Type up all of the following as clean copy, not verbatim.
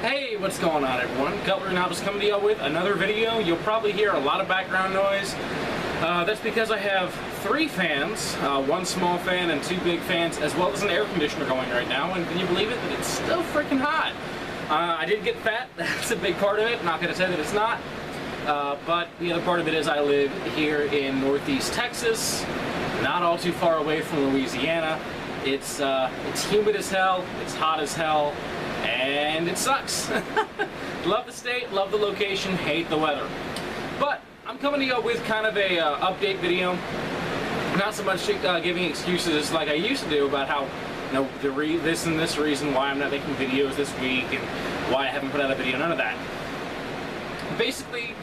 Hey, what's going on, everyone? CutleryLover is coming to you with another video. You'll probably hear a lot of background noise. That's because I have 3 fans, 1 small fan and 2 big fans, as well as an air conditioner going right now. And can you believe it that it's still freaking hot? I did get fat. That's a big part of it. I'm not going to say that it's not. But the other part of it is I live here in Northeast Texas, not all too far away from Louisiana. It's humid as hell. It's hot as hell. And it sucks. Love the state, love the location, hate the weather. But I'm coming to you with kind of a update video. Not so much giving excuses like I used to do about how, you know, this and this reason why I'm not making videos this week and why I haven't put out a video. None of that. Basically,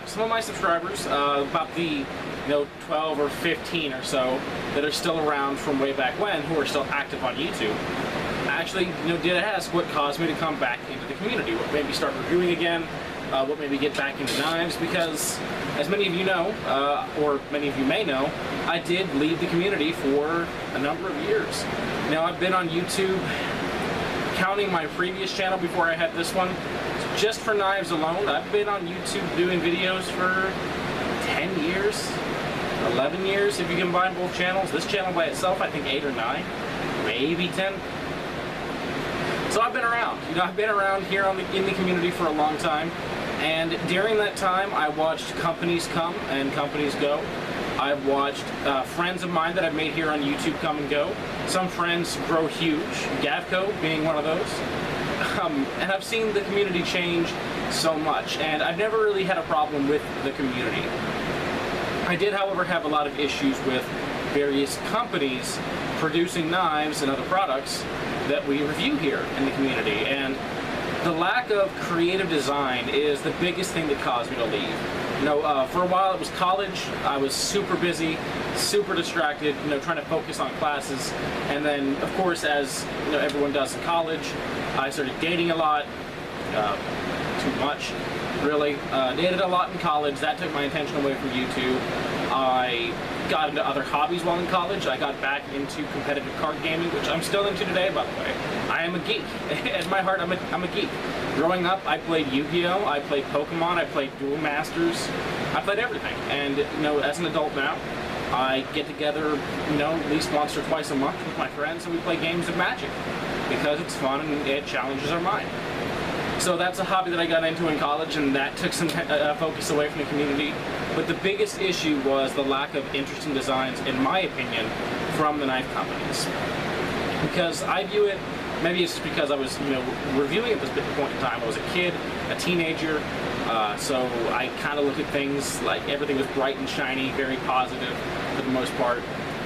some of my subscribers, about the 12 or 15 or so that are still around from way back when, who are still active on YouTube, actually, did ask what caused me to come back into the community, what made me start reviewing again, what made me get back into knives, because as many of you know, or many of you may know, I did leave the community for a number of years. Now, I've been on YouTube, counting my previous channel before I had this one, just for knives alone, I've been on YouTube doing videos for 10 years, 11 years if you combine both channels. This channel by itself, I think 8 or 9, maybe 10. So I've been around. I've been around here in the community for a long time, and during that time, I watched companies come and companies go. I've watched friends of mine that I've made here on YouTube come and go. Some friends grow huge, Gavko being one of those. And I've seen the community change so much, and I've never really had a problem with the community. I did, however, have a lot of issues with various companies producing knives and other products that we review here in the community, and the lack of creative design is the biggest thing that caused me to leave. For a while it was college. I was super busy, super distracted, trying to focus on classes, and then, of course, as everyone does in college, I started dating a lot, too much, really. Dated a lot in college. That took my attention away from YouTube. I got into other hobbies while in college. I got back into competitive card gaming, which I'm still into today, by the way. I am a geek. At my heart, I'm a geek. Growing up, I played Yu-Gi-Oh!, I played Pokemon, I played Duel Masters. I played everything. And, as an adult now, I get together, at least once or twice a month with my friends, and we play games of Magic, because it's fun and it challenges our mind. So that's a hobby that I got into in college, and that took some focus away from the community. But the biggest issue was the lack of interesting designs, in my opinion, from the knife companies. Because I view it, maybe it's because I was, reviewing at this point in time. I was a kid, a teenager, so I kind of looked at things like everything was bright and shiny, very positive for the most part.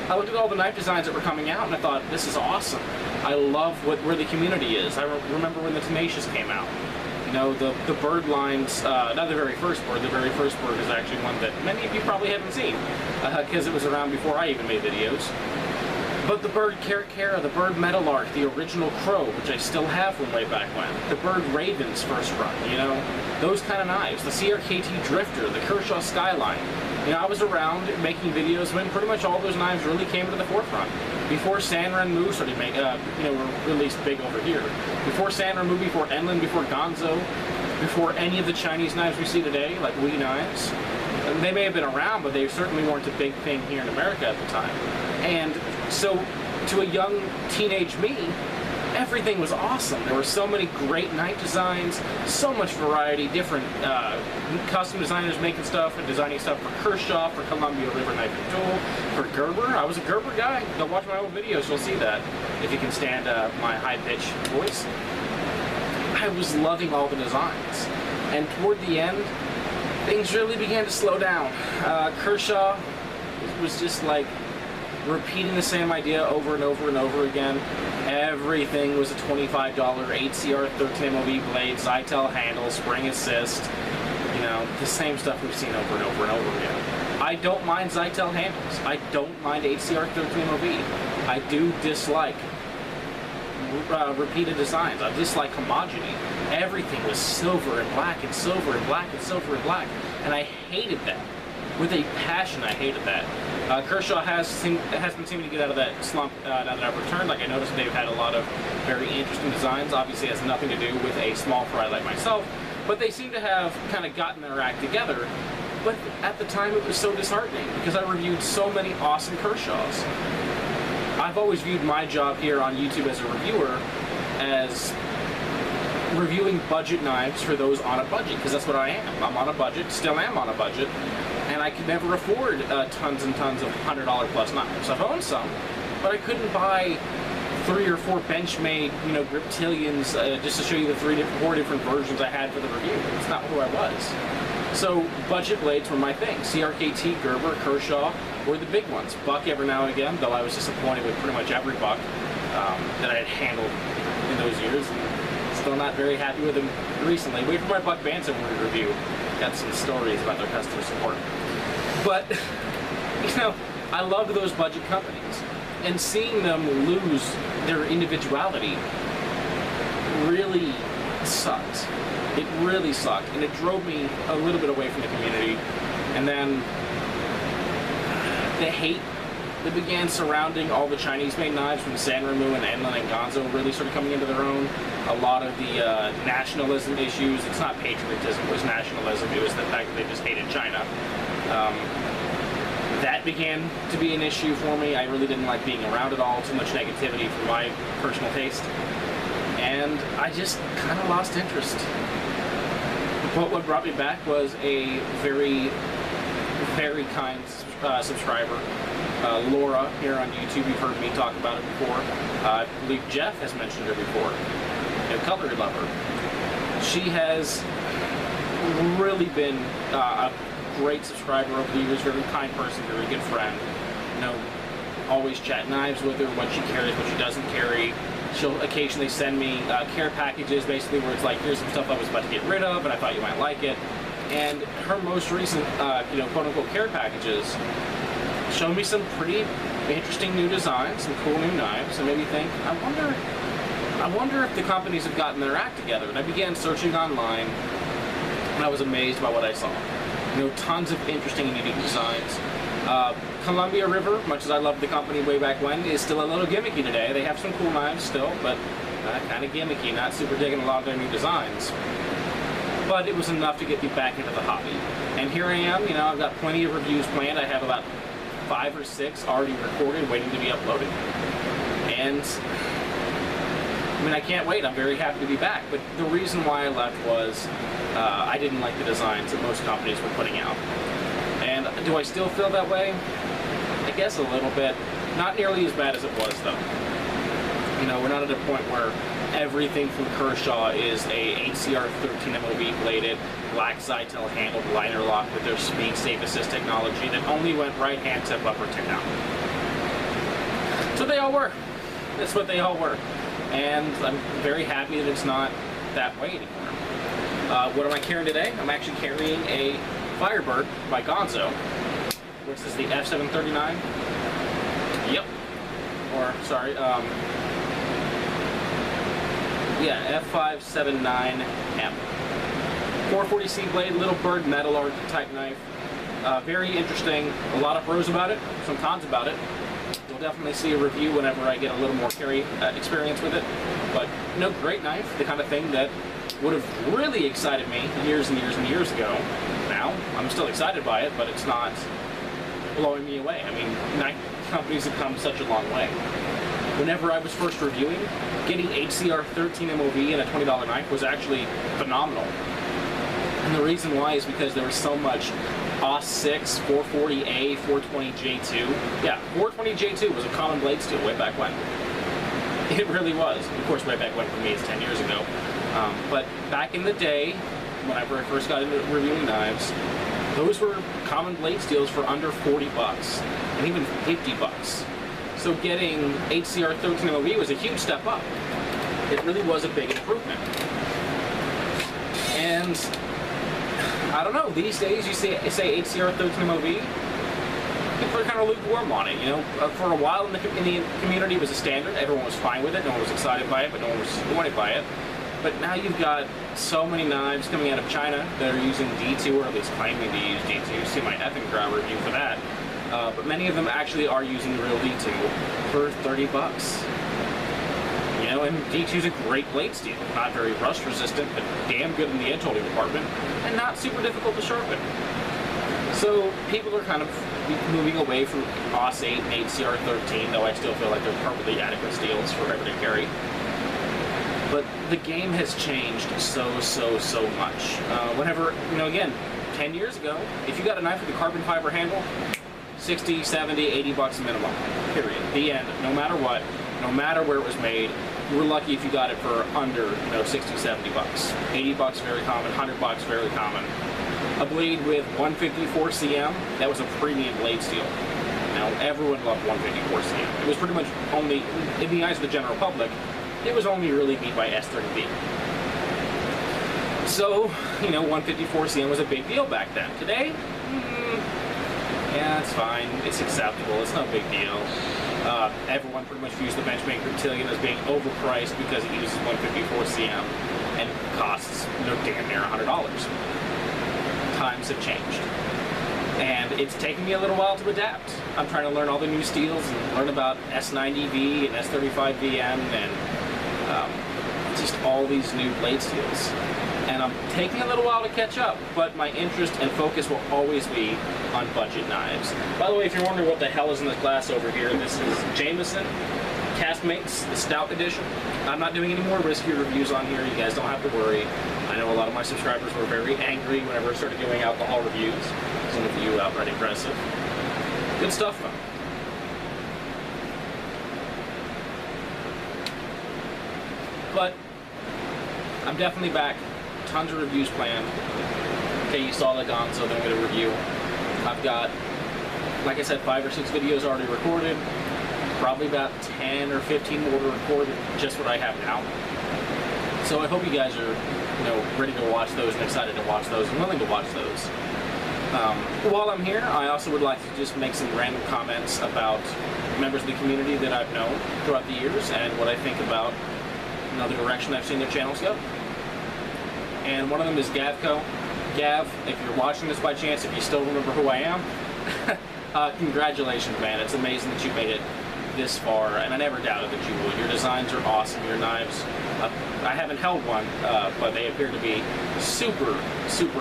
I looked at all the knife designs that were coming out, and I thought, this is awesome. I love where the community is. I remember when the Tenacious came out. The bird lines, not the very first bird. The very first bird is actually one that many of you probably haven't seen, because it was around before I even made videos. But the bird Cara, the bird Metal Arc, the original Crow, which I still have from way back when, the bird Raven's first run, those kind of knives, the CRKT Drifter, the Kershaw Skyline. I was around making videos when pretty much all those knives really came to the forefront. Before Sanrenmu started were released big over here. Before Sanrenmu, before Enlin, before Gonzo, before any of the Chinese knives we see today, like Wii knives. They may have been around, but they certainly weren't a big thing here in America at the time. And so, to a young teenage me, everything was awesome. There were so many great knife designs, so much variety, different custom designers making stuff and designing stuff for Kershaw, for Columbia River Knife and Tool, for Gerber. I was a Gerber guy. Go watch my old videos, you'll see that, if you can stand my high-pitched voice. I was loving all the designs. And toward the end, things really began to slow down. Kershaw was just like repeating the same idea over and over and over again. Everything was a $25 HCR 13MOV blade, Zytel handle, spring assist, the same stuff we've seen over and over and over again. I don't mind Zytel handles. I don't mind HCR 13MOV. I do dislike repeated designs. I dislike homogeny. Everything was silver and black and silver and black and silver and black, and I hated that. with a passion. I hated that. Kershaw has been seeming to get out of that slump now that I've returned. Like, I noticed they've had a lot of very interesting designs. Obviously, it has nothing to do with a small fry like myself, but they seem to have kind of gotten their act together. But at the time, it was so disheartening because I reviewed so many awesome Kershaws. I've always viewed my job here on YouTube as a reviewer as reviewing budget knives for those on a budget, because that's what I am. I'm on a budget, still am on a budget, and I could never afford tons and tons of $100 plus knives. I've owned some, but I couldn't buy 3 or 4 Benchmade, you know, Griptilians just to show you the 4 different versions I had for the review. It's not who I was. So budget blades were my thing. CRKT, Gerber, Kershaw were the big ones. Buck every now and again, though I was disappointed with pretty much every Buck that I had handled in those years. Still not very happy with them recently. Wait for my Buck Bantam review. Got some stories about their customer support. But, you know, I loved those budget companies. And seeing them lose their individuality really sucked. It really sucked. And it drove me a little bit away from the community. And then the hate that began surrounding all the Chinese-made knives from San Remo and Enlin and Gonzo really started coming into their own. A lot of the nationalism issues, it's not patriotism, it was nationalism, it was the fact that they just hated China. That began to be an issue for me. I really didn't like being around it all, too much negativity for my personal taste. And I just kind of lost interest. But what brought me back was a very, very kind subscriber. Laura here on YouTube, you've heard me talk about it before. I believe Jeff has mentioned her before. CutleryLover. She has really been a great subscriber over the years, very kind person, very good friend. You know, always chat knives with her, what she carries, what she doesn't carry. She'll occasionally send me care packages, basically where it's like, here's some stuff I was about to get rid of, and I thought you might like it. And her most recent, you know, quote-unquote care packages showed me some pretty interesting new designs, some cool new knives, and made me think, I wonder if the companies have gotten their act together. And I began searching online, and I was amazed by what I saw. You know, tons of interesting and unique designs. Columbia River, much as I loved the company way back when, is still a little gimmicky today. They have some cool knives still, but kind of gimmicky, not super digging a lot of their new designs. But it was enough to get me back into the hobby. And here I am, you know, I've got plenty of reviews planned. I have about 5 or 6 already recorded, waiting to be uploaded. And I mean, I can't wait. I'm very happy to be back. But the reason why I left was I didn't like the designs that most companies were putting out. And do I still feel that way? I guess a little bit. Not nearly as bad as it was, though. You know, we're not at a point where everything from Kershaw is a HCR 13 MOV bladed, black side-tail handled liner lock with their speed safe assist technology that only went right hand tip up or tip down. So they all were. That's what they all were. And I'm very happy that it's not that way anymore. What am I carrying today? I'm actually carrying a Firebird by Gonzo, which is the F739. Yep. Or, sorry, yeah, F579M. 440C blade, little bird metal or type knife. Very interesting. A lot of pros about it, some cons about it. You'll definitely see a review whenever I get a little more carry experience with it. But, you know, great knife, the kind of thing that would have really excited me years and years and years ago. Now, I'm still excited by it, but it's not blowing me away. I mean, knife companies have come such a long way. Whenever I was first reviewing, getting HCR 13 MOV and a $20 knife was actually phenomenal. And the reason why is because there was so much AUS6, 440A, 420J2. Yeah, 420J2 was a common blade steel way back when. It really was. Of course, way back when for me is 10 years ago. But back in the day, whenever I first got into reviewing knives, those were common blade steels for under 40 bucks, and even 50 bucks. So getting HCR 13 MOV was a huge step up. It really was a big improvement. And I don't know, these days you say HCR 13 MOV, people are kind of lukewarm on it, you know. For a while in the community it was a standard, everyone was fine with it, no one was excited by it, but no one was disappointed by it. But now you've got so many knives coming out of China that are using D2, or at least claiming to use D2. See my effing crowd review for that. But many of them actually are using real D2 for 30 bucks. You know, and D2 is a great blade steel. Not very rust resistant, but damn good in the edge holding department, and not super difficult to sharpen. So people are kind of moving away from AUS 8 and HCR13, though I still feel like they're perfectly adequate steels for everyday carry. But the game has changed so much. Whenever, you know, again, 10 years ago, if you got a knife with a carbon fiber handle, 60, 70, 80 bucks minimum, period. The end. No matter what, no matter where it was made, you were lucky if you got it for under, you know, 60, 70 bucks. 80 bucks, very common. 100 bucks, very common. A blade with 154 cm, that was a premium blade steel. Now, everyone loved 154 cm. It was pretty much only, in the eyes of the general public, it was only really beat by S30B. So, you know, 154 cm was a big deal back then. Today, yeah, it's fine. It's acceptable. It's no big deal. Everyone pretty much views the Benchmade Griptilian as being overpriced because it uses 154 cm and costs, you know, damn near $100. Times have changed. And it's taken me a little while to adapt. I'm trying to learn all the new steels and learn about S90V and S35VM and just all these new blade steels. And I'm taking a little while to catch up, but my interest and focus will always be on budget knives. By the way, if you're wondering what the hell is in this glass over here, this is Jameson Castmates, the Stout Edition. I'm not doing any more risky reviews on here. You guys don't have to worry. I know a lot of my subscribers were very angry whenever I started doing alcohol reviews. Some of you outright aggressive. Good stuff, though. But I'm definitely back. Tons of reviews planned. Okay, you saw the Gonzo that I'm going to review. I've got, like I said, 5 or 6 videos already recorded. Probably about 10 or 15 more to record, just what I have now. So I hope you guys are, you know, ready to watch those and excited to watch those and willing to watch those. While I'm here, I also would like to just make some random comments about members of the community that I've known throughout the years and what I think about, you know, the direction I've seen their channels go. And one of them is Gavko. Gav, if you're watching this by chance, if you still remember who I am, congratulations, man. It's amazing that you made it this far, and I never doubted that you would. Your designs are awesome. Your knives, I haven't held one, but they appear to be super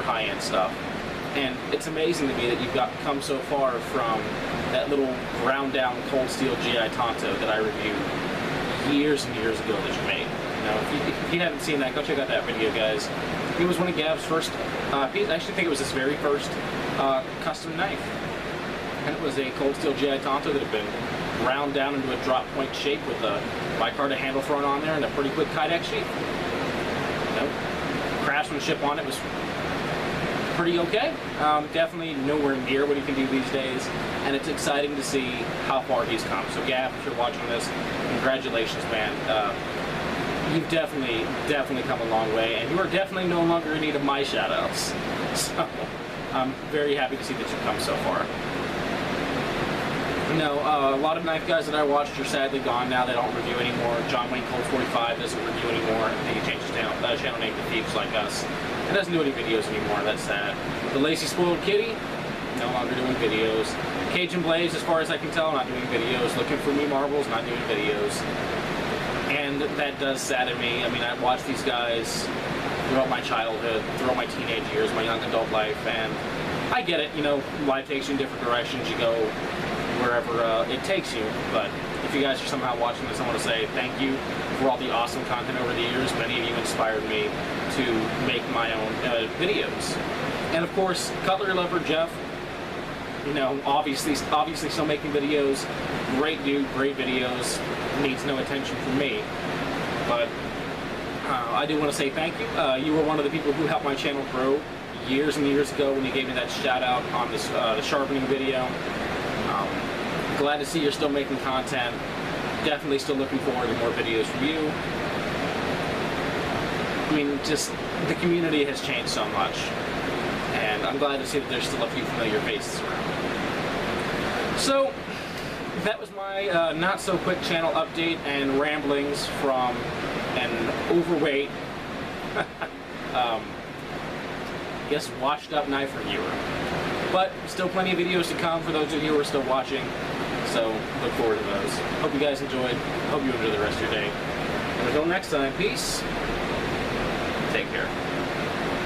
high-end stuff. And it's amazing to me that you've come so far from that little ground-down cold steel GI Tonto that I reviewed years and years ago that you made. You know, if you haven't seen that, go check out that video, guys. It was one of Gav's first, I actually think it was his very first custom knife. And it was a cold steel GI Tonto that had been ground down into a drop point shape with a micarta handle thrown on there and a pretty quick Kydex sheath. You know, craftsmanship on it was pretty okay. Definitely nowhere near what he can do these days, and it's exciting to see how far he's come. So Gav, if you're watching this, congratulations, man. You've definitely come a long way, and you are definitely no longer in need of my shoutouts. So I'm very happy to see that you've come so far. You know, a lot of knife guys that I watched are sadly gone now. They don't review anymore. John Wayne Colt 45 doesn't review anymore. I think he changed his channel name to Thieves Like Us. He doesn't do any videos anymore. That's sad. The Lacy Spoiled Kitty, no longer doing videos. Cajun Blaze, as far as I can tell, not doing videos. Looking for Me Marbles, not doing videos. And that does sadden me. I mean, I've watched these guys throughout my childhood, throughout my teenage years, my young adult life, and I get it. You know, life takes you in different directions. You go wherever it takes you. But if you guys are somehow watching this, I want to say thank you for all the awesome content over the years. Many of you inspired me to make my own videos. And of course, CutleryLover Jeff, you know, obviously still making videos. Great dude, great videos. Needs no attention from me. But I do want to say thank you. You were one of the people who helped my channel grow years and years ago when you gave me that shout out on this, the sharpening video. Glad to see you're still making content. Definitely still looking forward to more videos from you. I mean, just the community has changed so much, and I'm glad to see that there's still a few familiar faces around. So that was my not so quick channel update and ramblings from an overweight, Guess washed up knife reviewer. But still plenty of videos to come for those of you who are still watching. So look forward to those. Hope you guys enjoyed. Hope you enjoy the rest of your day. And until next time, peace. Take care.